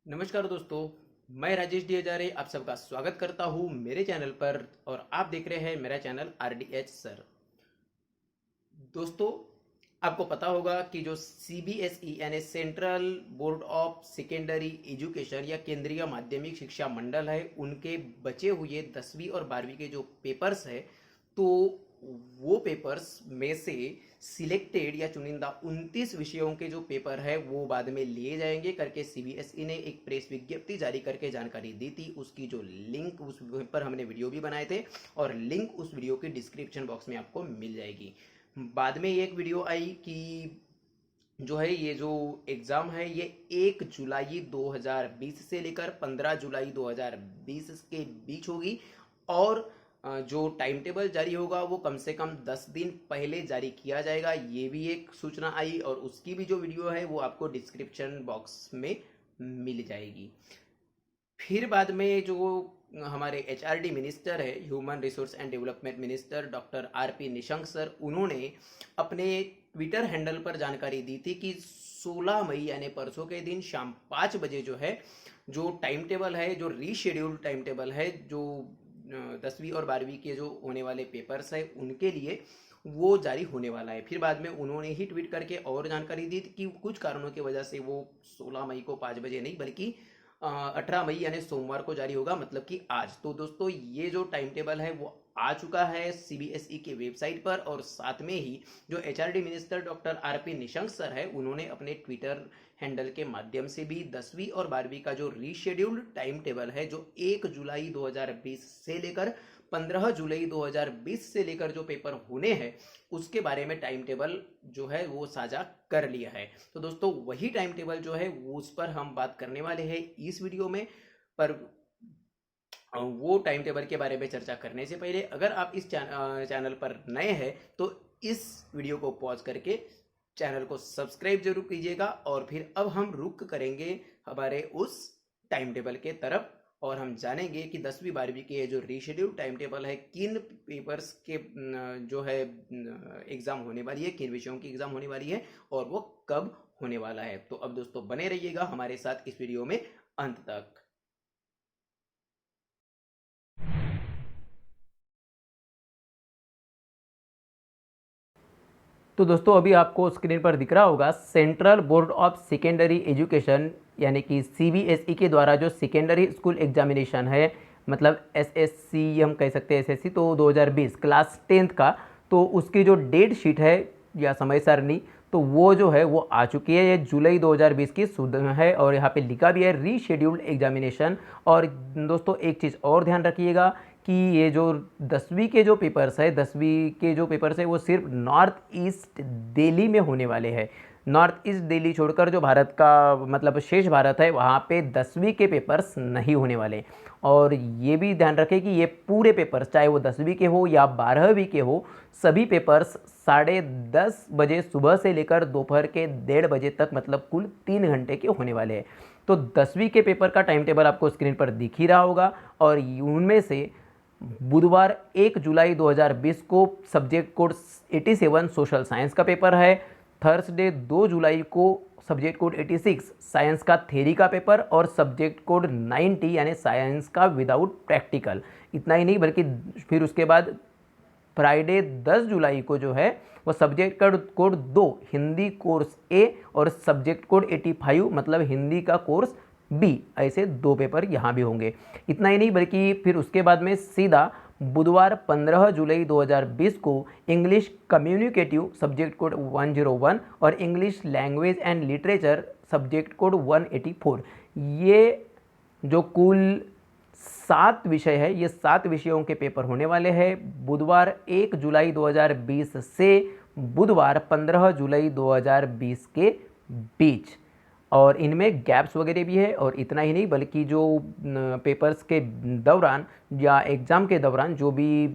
नमस्कार दोस्तों, मैं राजेश डी हजारे आप सबका स्वागत करता हूँ मेरे चैनल पर। और आप देख रहे हैं मेरा चैनल RDH सर। दोस्तों, आपको पता होगा कि जो CBSE यानी central board of secondary education या केंद्रीय माध्यमिक शिक्षा मंडल है, उनके बचे हुए 10वीं और 12वीं के जो पेपर्स है, तो वो पेपर्स में से सिलेक्टेड या चुनिंदा 29 विषयों के जो पेपर है वो बाद में लिए जाएंगे करके CBSE ने एक प्रेस विज्ञप्ति जारी करके जानकारी दी थी। उसकी जो लिंक, उस पर हमने वीडियो भी बनाए थे और लिंक उस वीडियो के डिस्क्रिप्शन बॉक्स में आपको मिल जाएगी। बाद में एक वीडियो आई कि जो है ये जो एग्ज़ाम है ये 1 जुलाई 2020 से लेकर 15 जुलाई 2020 के बीच होगी। और जो टाइम टेबल जारी होगा वो कम से कम 10 दिन पहले जारी किया जाएगा, ये भी एक सूचना आई। और उसकी भी जो वीडियो है वो आपको डिस्क्रिप्शन बॉक्स में मिल जाएगी। फिर बाद में जो हमारे HRD मिनिस्टर है, human resource and development minister doctor RP Nishank sir, उन्होंने अपने ट्विटर हैंडल पर जानकारी दी थी कि 16 मई यानी परसों के दिन शाम 5 बजे जो है, जो टाइम टेबल है, जो रीशेड्यूल्ड टाइम टेबल है, जो 10वीं और 12वीं के जो होने वाले पेपर्स है उनके लिए वो जारी होने वाला है। फिर बाद में उन्होंने ही ट्वीट करके और जानकारी दी थी कि कुछ कारणों की वजह से वो 16 मई को 5 बजे नहीं बल्कि 18 मई यानी सोमवार को जारी होगा, मतलब कि आज। तो दोस्तों, ये जो टाइम टेबल है वो आ चुका है CBSE के वेबसाइट पर। और साथ में ही जो HRD minister doctor RP Nishank sir है, उन्होंने अपने ट्विटर हैंडल के माध्यम से भी 10वीं और 12वीं का जो रीशेड्यूल्ड टाइम टेबल है, जो 1 जुलाई 2020 से लेकर 15 जुलाई 2020 से लेकर जो पेपर होने हैं उसके बारे में टाइम टेबल जो है वो साझा कर लिया है। तो दोस्तों, वही टाइम टेबल जो है वो उस पर हम बात करने वाले हैं इस वीडियो में। पर वो टाइम टेबल के बारे में चर्चा करने से पहले अगर आप इस चैनल पर नए हैं तो इस वीडियो को पॉज करके चैनल को सब्सक्राइब जरूर कीजिएगा। और फिर अब हम रुक करेंगे हमारे उस टाइम टेबल के तरफ और हम जानेंगे कि 10वीं 12वीं के जो रीशेड्यूल टाइम टेबल है, किन पेपर्स के जो है एग्ज़ाम होने वाली है, किन विषयों की एग्ज़ाम होने वाली है और वो कब होने वाला है। तो अब दोस्तों बने रहिएगा हमारे साथ इस वीडियो में अंत तक। तो दोस्तों, अभी आपको स्क्रीन पर दिख रहा होगा central board of secondary education यानी कि CBSE के द्वारा जो सेकेंडरी स्कूल एग्जामिनेशन है, मतलब SSC हम कह सकते हैं, SSC तो 2020 क्लास 10th का, तो उसकी जो डेट शीट है या समय सारणी, तो वो जो है वो आ चुकी है। ये जुलाई 2020 की सुध है और यहाँ पे लिखा भी है रीशेड्यूल्ड एग्जामिनेशन। और दोस्तों, एक चीज़ और ध्यान रखिएगा कि ये जो 10वीं के जो पेपर्स है, 10वीं के जो पेपर्स है वो सिर्फ नॉर्थ ईस्ट दिल्ली में होने वाले हैं। नॉर्थ ईस्ट दिल्ली छोड़कर जो भारत का मतलब शेष भारत है, वहाँ पे 10वीं के पेपर्स नहीं होने वाले। और ये भी ध्यान रखें कि ये पूरे पेपर्स, चाहे वो 10वीं के हो या 12वीं के हो, सभी पेपर्स 10:30 बजे सुबह से लेकर दोपहर के 1:30 बजे तक, मतलब कुल 3 घंटे के होने वाले हैं। तो 10वीं के पेपर का टाइम टेबल आपको स्क्रीन पर दिख ही रहा होगा। और उनमें से बुधवार 1 जुलाई 2020 को सब्जेक्ट कोड 87 सोशल साइंस का पेपर है। थर्सडे 2 जुलाई को सब्जेक्ट कोड 86 साइंस का थ्योरी का पेपर और सब्जेक्ट कोड 90 यानी साइंस का विदाउट प्रैक्टिकल। इतना ही नहीं बल्कि फिर उसके बाद फ्राइडे 10 जुलाई को जो है वो subject code 2 Hindi course A और सब्जेक्ट कोड 85 मतलब हिंदी का कोर्स B, ऐसे 2 पेपर यहाँ भी होंगे। इतना ही नहीं बल्कि फिर उसके बाद में सीधा बुधवार 15 जुलाई 2020 को इंग्लिश कम्युनिकेटिव सब्जेक्ट कोड 101 और English language and literature subject code 184। ये जो कुल 7 विषय है, ये 7 विषयों के पेपर होने वाले हैं बुधवार 1 जुलाई 2020 से बुधवार 15 जुलाई 2020 के बीच। और इनमें गैप्स वगैरह भी है। और इतना ही नहीं बल्कि जो पेपर्स के दौरान या एग्ज़ाम के दौरान जो भी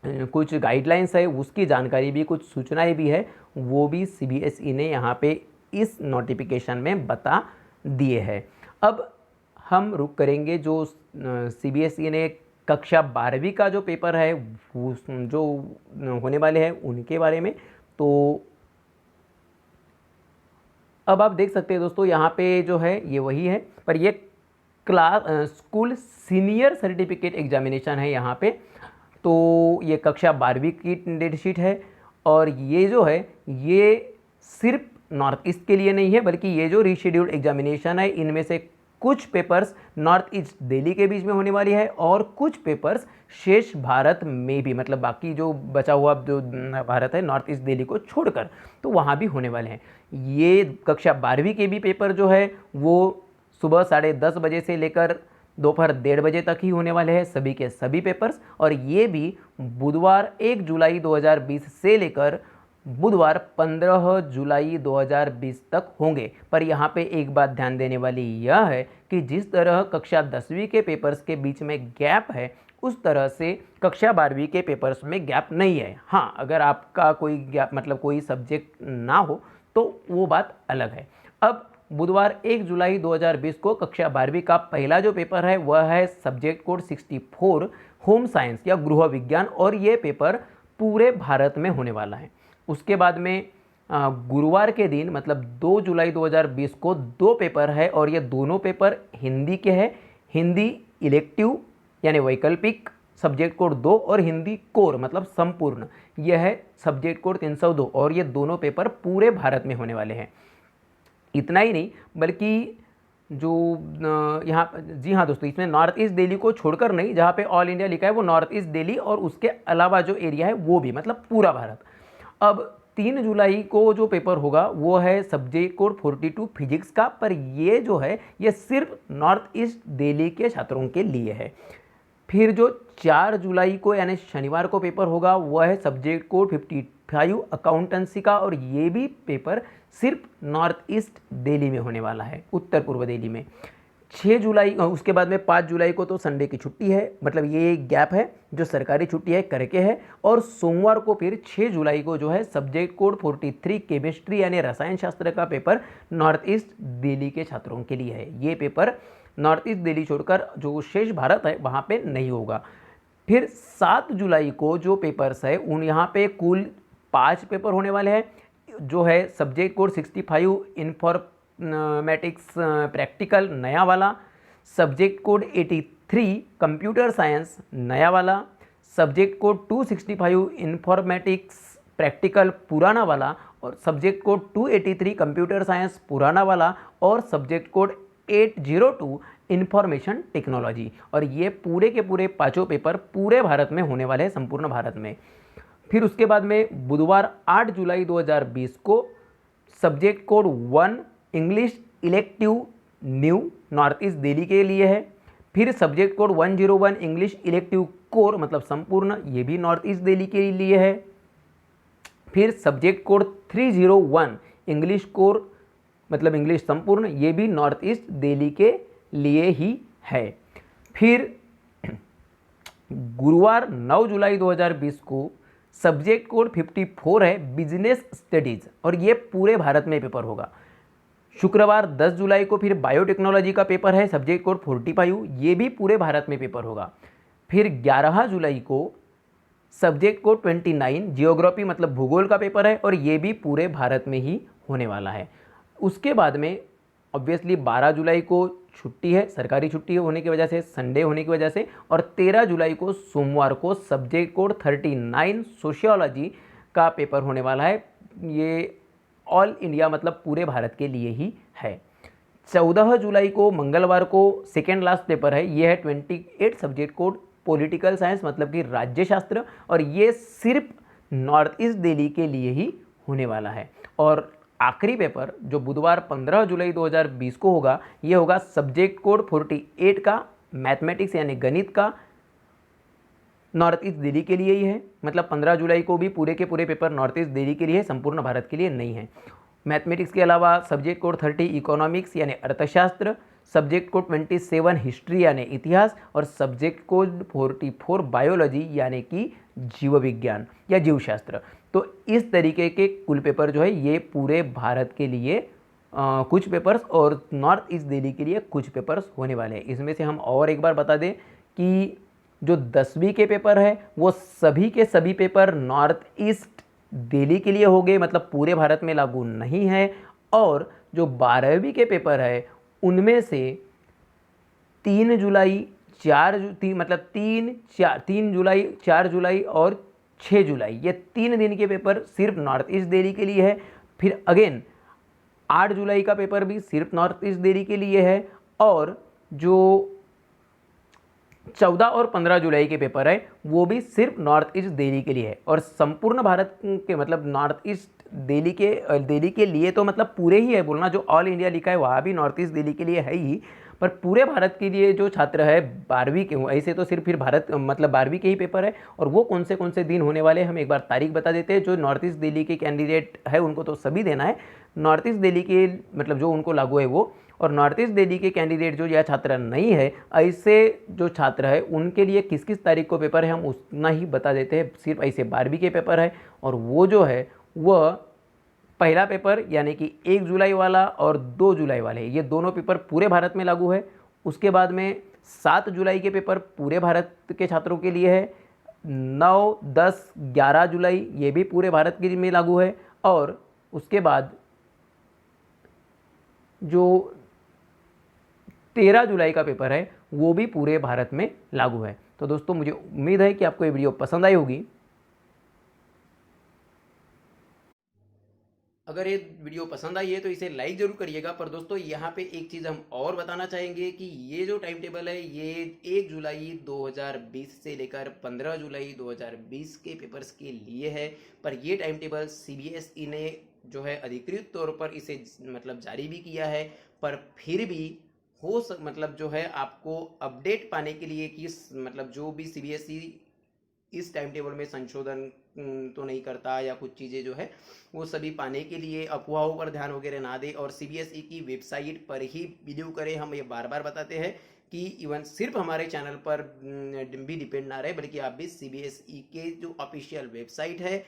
कुछ गाइडलाइंस है, उसकी जानकारी भी, कुछ सूचनाएं भी है, वो भी CBSE ने यहाँ पे इस नोटिफिकेशन में बता दिए हैं। अब हम रुक करेंगे जो CBSE ने कक्षा 12वीं का जो पेपर है वो जो होने वाले हैं उनके बारे में। तो अब आप देख सकते हैं दोस्तों, यहाँ पे जो है ये वही है, पर ये class school senior certificate examination है यहाँ पे। तो ये कक्षा 12वीं की डेटशीट है, और ये जो है ये सिर्फ नॉर्थ ईस्ट के लिए नहीं है, बल्कि ये जो रीशेड्यूल्ड एग्जामिनेशन है इनमें से कुछ पेपर्स नॉर्थ ईस्ट दिल्ली के बीच में होने वाली है, और कुछ पेपर्स शेष भारत में भी, मतलब बाकी जो बचा हुआ जो भारत है नॉर्थ ईस्ट दिल्ली को छोड़कर, तो वहाँ भी होने वाले हैं। ये कक्षा 12वीं के भी पेपर जो है वो सुबह 10:30 बजे से लेकर दोपहर 1:30 बजे तक ही होने वाले हैं, सभी के सभी पेपर्स। और ये भी बुधवार 1 जुलाई 2020 से लेकर बुधवार 15 जुलाई 2020 तक होंगे। पर यहाँ पे एक बात ध्यान देने वाली यह है कि जिस तरह कक्षा 10वीं के पेपर्स के बीच में गैप है, उस तरह से कक्षा 12वीं के पेपर्स में गैप नहीं है। हाँ, अगर आपका कोई गैप मतलब कोई सब्जेक्ट ना हो तो वो बात अलग है। अब बुधवार 1 जुलाई 2020 को कक्षा 12वीं का पहला जो पेपर है वह है सब्जेक्ट कोड 64 होम साइंस या गृह विज्ञान, और ये पेपर पूरे भारत में होने वाला है। उसके बाद में गुरुवार के दिन मतलब 2 जुलाई 2020 को 2 पेपर है, और ये दोनों पेपर हिंदी के हैं। हिंदी इलेक्टिव यानी वैकल्पिक सब्जेक्ट कोड 2, और हिंदी कोर मतलब संपूर्ण, यह है सब्जेक्ट कोड 302, और ये दोनों पेपर पूरे भारत में होने वाले हैं। इतना ही नहीं, बल्कि जो यहाँ, जी हाँ दोस्तों, इसमें नॉर्थ ईस्ट दिल्ली को छोड़कर नहीं, जहाँ पे ऑल इंडिया लिखा है वो नॉर्थ ईस्ट दिल्ली और उसके अलावा जो एरिया है वो भी, मतलब पूरा भारत। अब 3 जुलाई को जो पेपर होगा वो है सब्जेक्ट कोड 42 फिजिक्स का, पर ये जो है ये सिर्फ नॉर्थ ईस्ट दिल्ली के छात्रों के लिए है। फिर जो 4 जुलाई को यानी शनिवार को पेपर होगा वह है सब्जेक्ट कोड 55 अकाउंटेंसी का, और ये भी पेपर सिर्फ नॉर्थ ईस्ट दिल्ली में होने वाला है, उत्तर पूर्व दिल्ली में। 6 जुलाई, उसके बाद में 5 जुलाई को तो संडे की छुट्टी है, मतलब ये गैप है जो सरकारी छुट्टी है करके है। और सोमवार को फिर 6 जुलाई को जो है सब्जेक्ट कोड 43 केमिस्ट्री यानी रसायन शास्त्र का पेपर नॉर्थ ईस्ट दिल्ली के छात्रों के लिए है। ये पेपर नॉर्थ ईस्ट दिल्ली छोड़कर जो शेष भारत है वहाँ पे नहीं होगा। फिर 7 जुलाई को जो पेपर्स है उन यहाँ पे कुल 5 पेपर होने वाले हैं, जो है सब्जेक्ट कोड 65 इन्फॉर्मेटिक्स प्रैक्टिकल नया वाला, सब्जेक्ट कोड 83 कंप्यूटर साइंस नया वाला, सब्जेक्ट कोड 265 इन्फॉर्मेटिक्स प्रैक्टिकल पुराना वाला, और सब्जेक्ट कोड 283 कंप्यूटर साइंस पुराना वाला, और सब्जेक्ट कोड 802 इंफॉर्मेशन टेक्नोलॉजी। और ये पूरे के पूरे 5 पेपर पूरे भारत में होने वाले हैं, संपूर्ण भारत में। फिर उसके बाद में बुधवार 8 जुलाई 2020 को subject code 1 English elective new north east Delhi के लिए है। फिर subject code 101 English elective core मतलब संपूर्ण, ये भी नॉर्थ ईस्ट दिल्ली के लिए है। फिर सब्जेक्ट कोड 301 इंग्लिश कोर मतलब इंग्लिश संपूर्ण, ये भी नॉर्थ ईस्ट दिल्ली के लिए ही है। फिर गुरुवार 9 जुलाई 2020 को सब्जेक्ट कोड 54 है बिजनेस स्टडीज, और ये पूरे भारत में पेपर होगा। शुक्रवार 10 जुलाई को फिर बायोटेक्नोलॉजी का पेपर है सब्जेक्ट कोड 45, ये भी पूरे भारत में पेपर होगा। फिर 11 जुलाई को सब्जेक्ट कोड 29 जियोग्राफी मतलब भूगोल का पेपर है, और ये भी पूरे भारत में ही होने वाला है। उसके बाद में ऑब्वियसली 12 जुलाई को छुट्टी है, सरकारी छुट्टी होने की वजह से, संडे होने की वजह से, और 13 जुलाई को सोमवार को सब्जेक्ट कोड 39 सोशियोलॉजी का पेपर होने वाला है। ये ऑल इंडिया मतलब पूरे भारत के लिए ही है। 14 जुलाई को मंगलवार को सेकेंड लास्ट पेपर है, ये है 28 सब्जेक्ट कोड पॉलिटिकल साइंस मतलब कि राज्यशास्त्र, और ये सिर्फ नॉर्थ ईस्ट दिल्ली के लिए ही होने वाला है। और आखिरी पेपर जो बुधवार 15 जुलाई 2020 को होगा, ये होगा सब्जेक्ट कोड 48 का मैथमेटिक्स यानी गणित का, नॉर्थ ईस्ट दिल्ली के लिए ही है। मतलब 15 जुलाई को भी पूरे के पूरे पेपर नॉर्थ ईस्ट दिल्ली के लिए है, संपूर्ण भारत के लिए नहीं है। मैथमेटिक्स के अलावा सब्जेक्ट कोड 30 इकोनॉमिक्स यानी अर्थशास्त्र, सब्जेक्ट कोड 27 हिस्ट्री यानी इतिहास, और सब्जेक्ट कोड 44 बायोलॉजी यानी कि जीव विज्ञान या जीवशास्त्र। तो इस तरीके के कुल पेपर जो है ये पूरे भारत के लिए कुछ पेपर्स और नॉर्थ ईस्ट दिल्ली के लिए कुछ पेपर्स होने वाले हैं। इसमें से हम और एक बार बता दें कि जो 10वीं के पेपर है वो सभी के सभी पेपर नॉर्थ ईस्ट दिल्ली के लिए हो गए, मतलब पूरे भारत में लागू नहीं है। और जो 12वीं के पेपर है उनमें से 3 जुलाई 3 जुलाई 4 जुलाई और 6 जुलाई ये 3 दिन के पेपर सिर्फ नॉर्थ ईस्ट दिल्ली के लिए है। फिर अगेन 8 जुलाई का पेपर भी सिर्फ नॉर्थ ईस्ट दिल्ली के लिए है और जो 14 और 15 जुलाई के पेपर है वो भी सिर्फ नॉर्थ ईस्ट दिल्ली के लिए है। और संपूर्ण भारत के मतलब नॉर्थ ईस्ट दिल्ली के लिए तो मतलब पूरे ही है बोलना, जो ऑल इंडिया लिखा है वहाँ भी नॉर्थ ईस्ट दिल्ली के लिए है ही, पर पूरे भारत के लिए जो छात्र है 12वीं के ऐसे तो सिर्फ फिर भारत मतलब 12वीं के ही पेपर है। और वो कौन से दिन होने वाले हम एक बार तारीख बता देते हैं। जो नॉर्थ ईस्ट दिल्ली के कैंडिडेट है उनको तो सभी देना है, नॉर्थ ईस्ट दिल्ली के मतलब जो उनको लागू है वो, और नॉर्थ ईस्ट दिल्ली के कैंडिडेट जो या छात्र नहीं है ऐसे जो छात्र है उनके लिए किस किस तारीख को पेपर है हम उतना ही बता देते हैं। सिर्फ ऐसे 12वीं के पेपर है और वो जो है वह पहला पेपर यानी कि 1 जुलाई वाला और 2 जुलाई वाले ये दोनों पेपर पूरे भारत में लागू है। उसके बाद में 7 जुलाई के पेपर पूरे भारत के छात्रों के लिए है, 9, 10, 11 जुलाई ये भी पूरे भारत के में लागू है और उसके बाद जो 13 जुलाई का पेपर है वो भी पूरे भारत में लागू है। तो दोस्तों मुझे उम्मीद है कि आपको ये वीडियो पसंद आई होगी। अगर ये वीडियो पसंद आई है तो इसे लाइक जरूर करिएगा। पर दोस्तों यहाँ पे एक चीज़ हम और बताना चाहेंगे कि ये जो टाइम टेबल है ये 1 जुलाई 2020 से लेकर 15 जुलाई 2020 के पेपर्स के लिए है। पर ये टाइम टेबल CBSE ने जो है अधिकृत तौर पर इसे मतलब जारी भी किया है, पर फिर भी मतलब जो है आपको अपडेट पाने के लिए कि मतलब जो भी CBSE इस टाइम टेबल में संशोधन तो नहीं करता या कुछ चीज़ें जो है वो सभी पाने के लिए अफवाहों पर ध्यान वगैरह ना दे और CBSE की वेबसाइट पर ही बिलीव करें। हम ये बार बार बताते हैं कि इवन सिर्फ हमारे चैनल पर भी डिपेंड ना रहे बल्कि आप भी CBSE के जो ऑफिशियल वेबसाइट है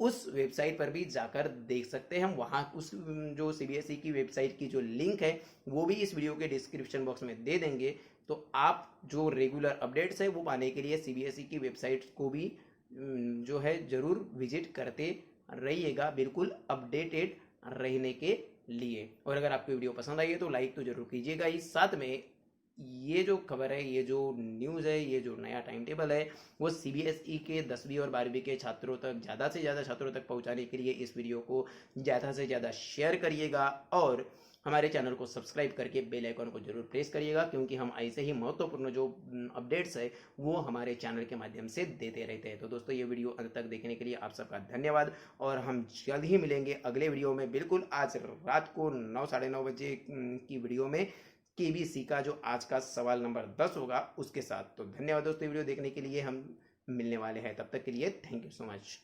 उस वेबसाइट पर भी जाकर देख सकते हैं। हम वहाँ उस जो CBSE की वेबसाइट की जो लिंक है वो भी इस वीडियो के डिस्क्रिप्शन बॉक्स में दे देंगे। तो आप जो रेगुलर अपडेट्स है वो पाने के लिए CBSE की वेबसाइट को भी जो है ज़रूर विजिट करते रहिएगा, बिल्कुल अपडेटेड रहने के लिए। और अगर आपको वीडियो पसंद आई है तो लाइक तो ज़रूर कीजिएगा ही। साथ में ये जो खबर है, ये जो न्यूज़ है, ये जो नया टाइम टेबल है वो CBSE के 10वीं और 12वीं के छात्रों तक ज़्यादा से ज़्यादा छात्रों तक पहुंचाने के लिए इस वीडियो को ज़्यादा से ज़्यादा शेयर करिएगा और हमारे चैनल को सब्सक्राइब करके बेल आइकन को जरूर प्रेस करिएगा, क्योंकि हम ऐसे ही महत्वपूर्ण जो अपडेट्स है वो हमारे चैनल के माध्यम से देते रहते हैं। तो दोस्तों ये वीडियो अंत तक देखने के लिए आप सबका धन्यवाद और हम जल्द ही मिलेंगे अगले वीडियो में, बिल्कुल आज रात को 9, साढ़े 9 बजे की वीडियो में KBC का जो आज का सवाल नंबर 10 होगा उसके साथ। तो धन्यवाद दोस्तों वीडियो देखने के लिए, हम मिलने वाले हैं, तब तक के लिए थैंक यू सो मच।